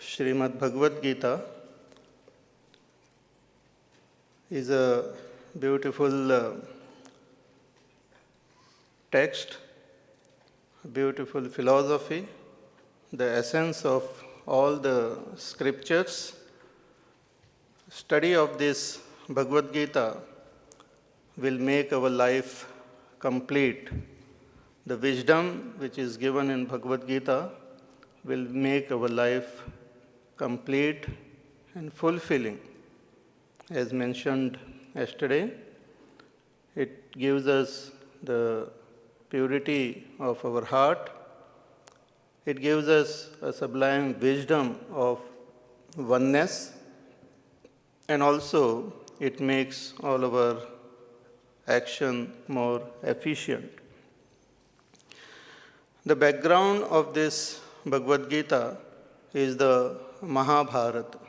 Bhagavad Gita is a beautiful text, beautiful philosophy, the essence of all the scriptures. Study of this Bhagavad Gita will make our life complete. The wisdom which is given in Bhagavad Gita will make our life complete and fulfilling. As mentioned yesterday, it gives us the purity of our heart. It gives us a sublime wisdom of oneness, and also it makes all our action more efficient. The background of this Bhagavad Gita is the Mahabharata.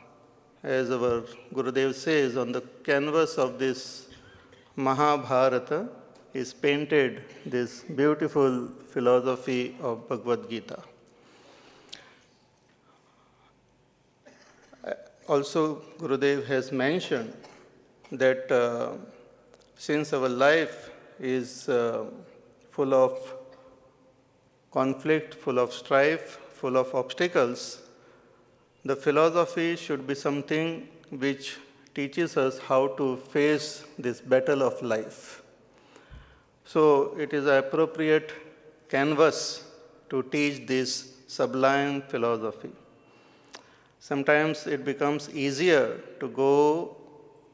As our Gurudev says, on the canvas of this Mahabharata is painted this beautiful philosophy of Bhagavad Gita. Also, Gurudev has mentioned that since our life is full of conflict, full of strife, full of obstacles, the philosophy should be something which teaches us how to face this battle of life. So it is an appropriate canvas to teach this sublime philosophy. Sometimes it becomes easier to go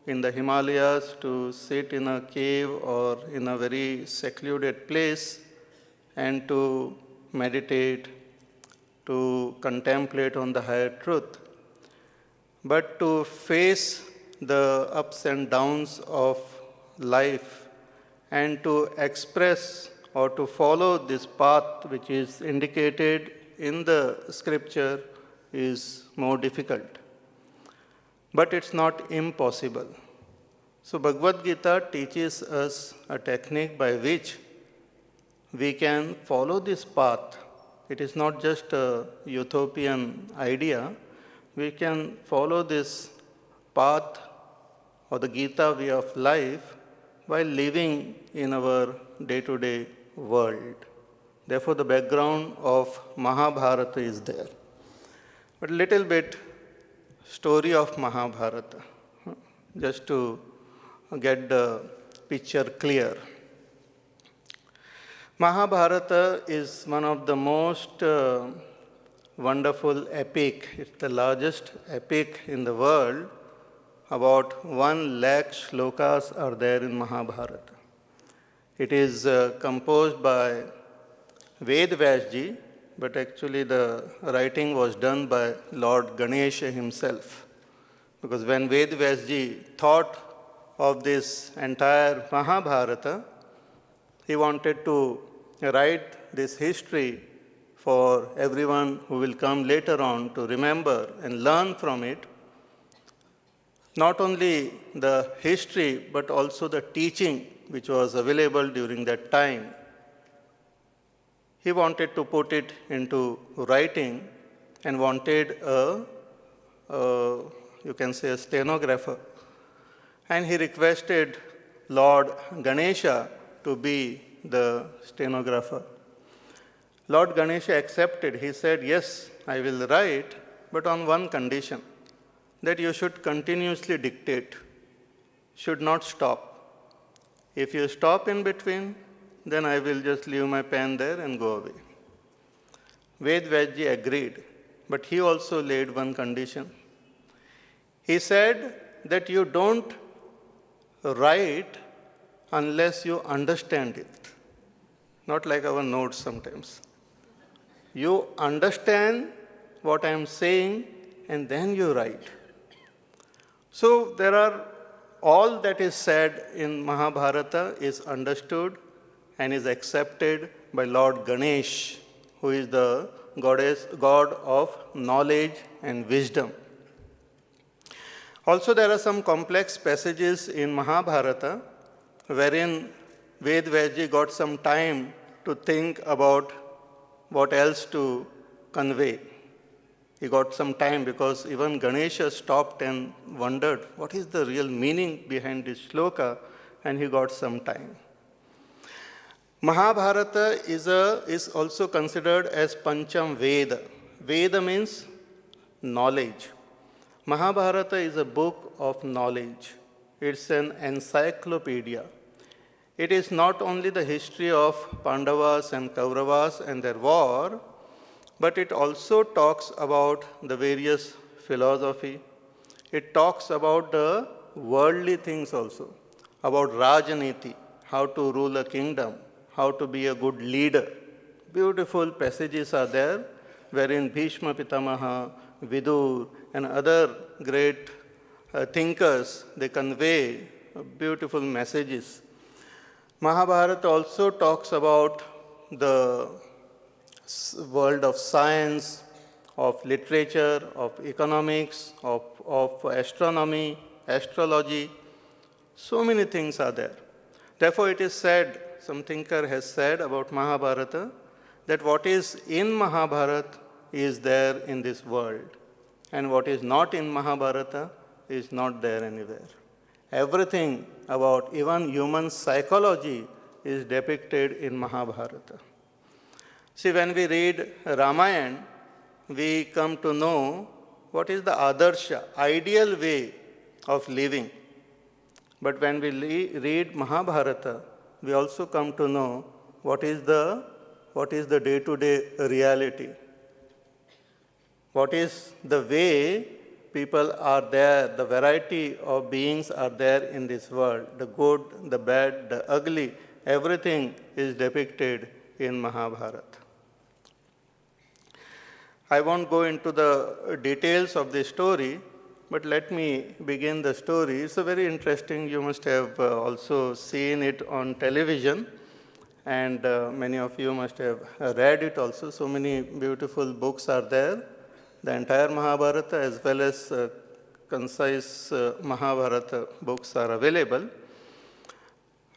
in the Himalayas, to sit in a cave or in a very secluded place and to meditate, to contemplate on the higher truth. But to face the ups and downs of life and to express or to follow this path which is indicated in the scripture is more difficult. But it's not impossible. So Bhagavad Gita teaches us a technique by which we can follow this path. It is not just a utopian idea. We can follow this path or the Geeta way of life while living in our day-to-day world. Therefore, the background of Mahabharata is there. But a little bit story of Mahabharata, just to get the picture clear. Mahabharata is one of the most wonderful epic. It's the largest epic in the world. About 1 lakh shlokas are there in Mahabharata. It is composed by Ved-Vyas-ji, but actually the writing was done by Lord Ganesha himself. Because when Ved-Vyas-ji thought of this entire Mahabharata, he wanted to write this history for everyone who will come later on to remember and learn from it. Not only the history, but also the teaching which was available during that time. He wanted to put it into writing and wanted you can say a stenographer. And he requested Lord Ganesha to be the stenographer. Lord Ganesha accepted. He said, yes, I will write, but on one condition, that you should continuously dictate, should not stop. If you stop in between, then I will just leave my pen there and go away. Ved-Vyas-ji agreed, but he also laid one condition. He said that you don't write unless you understand it. Not like our notes sometimes. You understand what I am saying and then you write. So there are all that is said in Mahabharata is understood and is accepted by Lord Ganesh, who is the god of knowledge and wisdom. Also, there are some complex passages in Mahabharata wherein Ved-Vyas-ji got some time to think about what else to convey. He got some time because even Ganesha stopped and wondered what is the real meaning behind this shloka, and he got some time. Mahabharata is also considered as Pancham Veda. Veda means knowledge. Mahabharata is a book of knowledge. It's an encyclopedia. It is not only the history of Pandavas and Kauravas and their war, but it also talks about the various philosophy. It talks about the worldly things also, about Rajaniti, how to rule a kingdom, how to be a good leader. Beautiful passages are there wherein Bhishma Pitamaha, Vidur, and other great thinkers, they convey beautiful messages. Mahabharata also talks about the world of science, of literature, of economics, of astronomy, astrology. So many things are there. Therefore, it is said, some thinker has said about Mahabharata, that what is in Mahabharata is there in this world, and what is not in Mahabharata is not there anywhere. Everything about even human psychology is depicted in Mahabharata. See, when we read Ramayana, we come to know what is the adarsha, ideal way of living. But when we read Mahabharata, we also come to know what is the day-to-day reality. What is the way people are there, the variety of beings are there in this world, the good, the bad, the ugly, everything is depicted in Mahabharata. I won't go into the details of the story, but let me begin the story. It's a very interesting, you must have also seen it on television, and many of you must have read it also. So many beautiful books are there. The entire Mahabharata as well as concise Mahabharata books are available.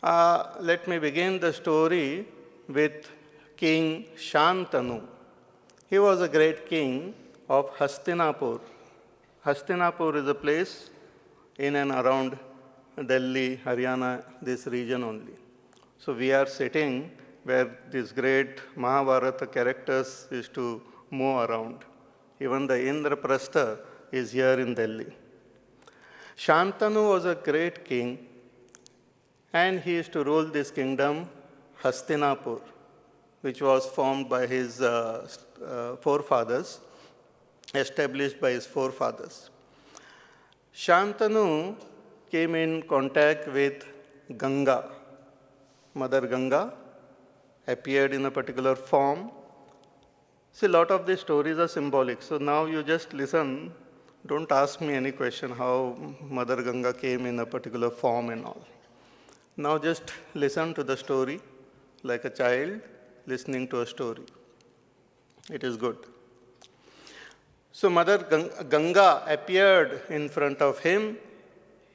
Let me begin the story with King Shantanu. He was a great king of Hastinapur. Hastinapur is a place in and around Delhi, Haryana, this region only. So we are sitting where these great Mahabharata characters used to move around. Even the Indraprastha is here in Delhi. Shantanu was a great king, and he used to rule this kingdom, Hastinapur, which was formed by his forefathers, established by his forefathers. Shantanu came in contact with Ganga. Mother Ganga appeared in a particular form. See, a lot of these stories are symbolic. So now you just listen. Don't ask me any question how Mother Ganga came in a particular form and all. Now just listen to the story like a child listening to a story. It is good. So Mother Ganga appeared in front of him.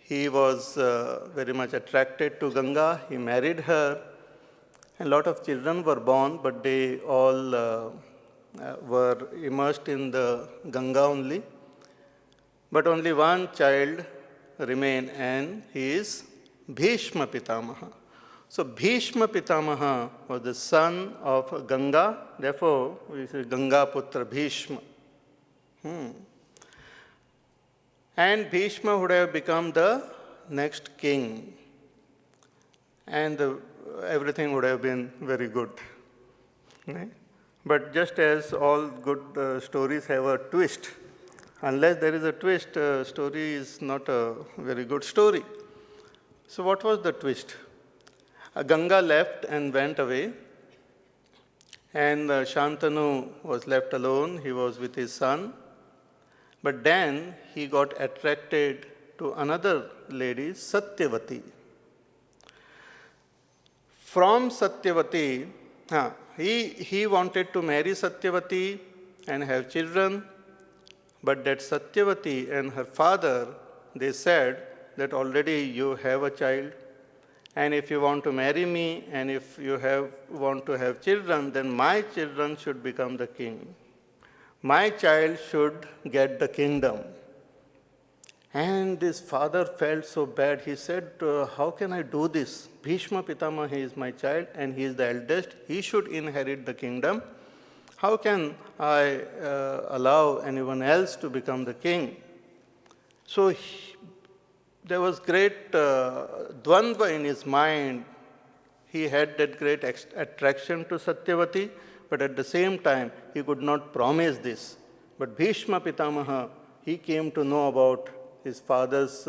He was very much attracted to Ganga. He married her. A lot of children were born, but they all were immersed in the Ganga only. But only one child remained, and he is Bhishma Pitamaha. So Bhishma Pitamaha was the son of Ganga. Therefore, we say Ganga Putra Bhishma. And Bhishma would have become the next king. And everything would have been very good. Right? But just as all good stories have a twist, unless there is a twist, story is not a very good story. So what was the twist? Ganga left and went away, and Shantanu was left alone. He was with his son. But then he got attracted to another lady, Satyavati. From Satyavati, he wanted to marry Satyavati and have children, but that Satyavati and her father, they said that already you have a child, and if you want to marry me and if you want to have children, then my children should become the king. my child should get the kingdom. And his father felt so bad. He said, how can I do this? Bhishma Pitamaha is my child and he is the eldest. He should inherit the kingdom. How can I allow anyone else to become the king? So there was great dvandva in his mind. He had that great attraction to Satyavati, but at the same time, he could not promise this. But Bhishma Pitamaha, he came to know about his father's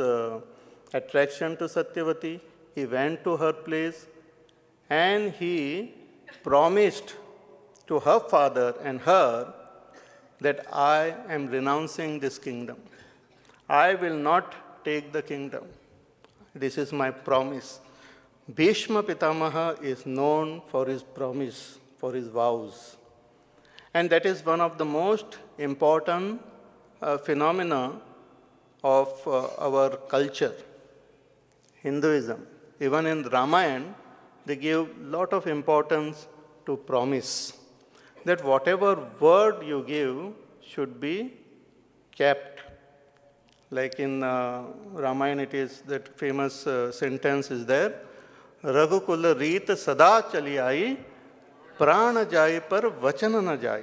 attraction to Satyavati. He went to her place and he promised to her father and her that I am renouncing this kingdom. I will not take the kingdom. This is my promise. Bhishma Pitamaha is known for his promise, for his vows. And that is one of the most important phenomena of our culture, Hinduism. Even in Ramayana, they give a lot of importance to promise. That whatever word you give should be kept. Like in Ramayana, it is that famous sentence is there, Raghukula Reet Sada Chali Aayi, Prana Jai Par Vachana Na Jai.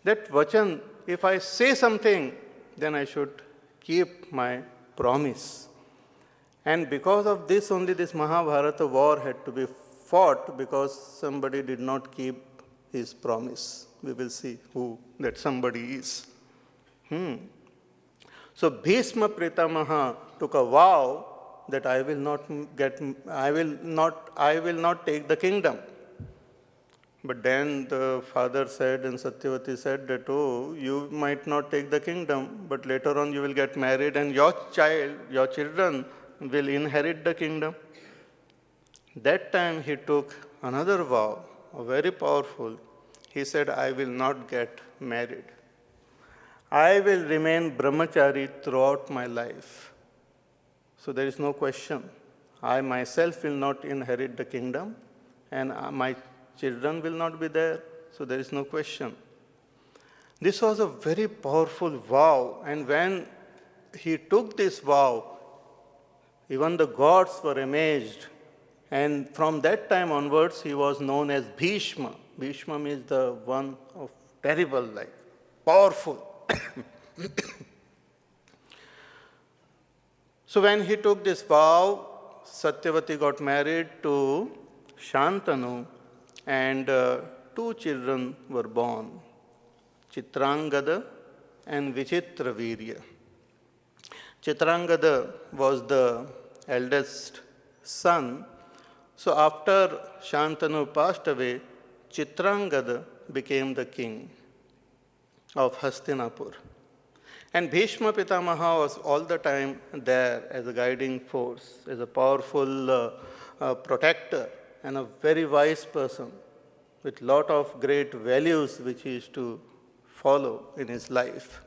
That vachan, if I say something, then I should keep my promise. And because of this, only this Mahabharata war had to be fought, because somebody did not keep his promise. We will see who that somebody is. So Bhishma Pitamaha took a vow that I will not take the kingdom. But then the father said and Satyavati said that, oh, you might not take the kingdom, but later on you will get married and your children will inherit the kingdom. That time he took another vow, very powerful. He said, I will not get married. I will remain brahmachari throughout my life. So there is no question. I myself will not inherit the kingdom and my children will not be there. So there is no question. This was a very powerful vow. And when he took this vow, even the gods were amazed. And from that time onwards, he was known as Bhishma. Bhishma means the one of terrible, like powerful. So when he took this vow, Satyavati got married to Shantanu, and two children were born, Chitrangada and Vichitravirya. Chitrangada was the eldest son. So after Shantanu passed away, Chitrangada became the king of Hastinapur. And Bhishma Pitamaha was all the time there as a guiding force, as a powerful protector and a very wise person with lot of great values which he is to follow in his life.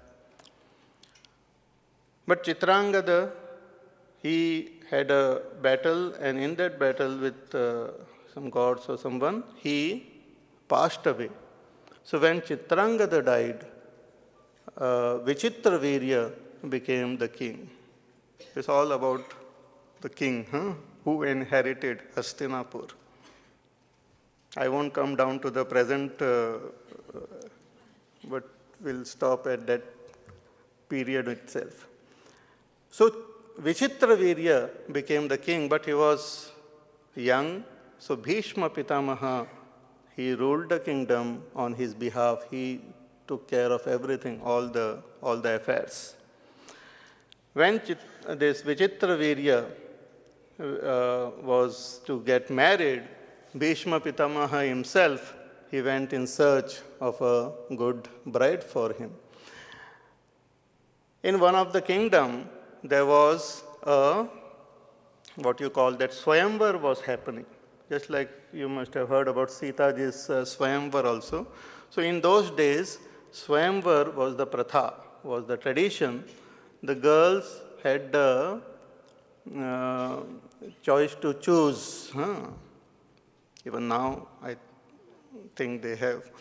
But Chitrangada, he had a battle, and in that battle with some gods or someone, he passed away. So when Chitrangada died, Vichitravirya became the king. It's all about the king who inherited Hastinapur. I won't come down to the present, but we'll stop at that period itself. So Vichitravirya became the king, but he was young. So Bhishma Pitamaha, he ruled the kingdom on his behalf. He took care of everything, all the affairs. When this Vichitravirya was to get married, Bhishma Pitamaha himself, he went in search of a good bride for him. In one of the kingdom, there was what you call that swayamvar was happening. Just like you must have heard about Sitaji's swayamvar also. So in those days, swayamvar was the pratha, was the tradition. The girls had the choice to choose. Even now, I think they have.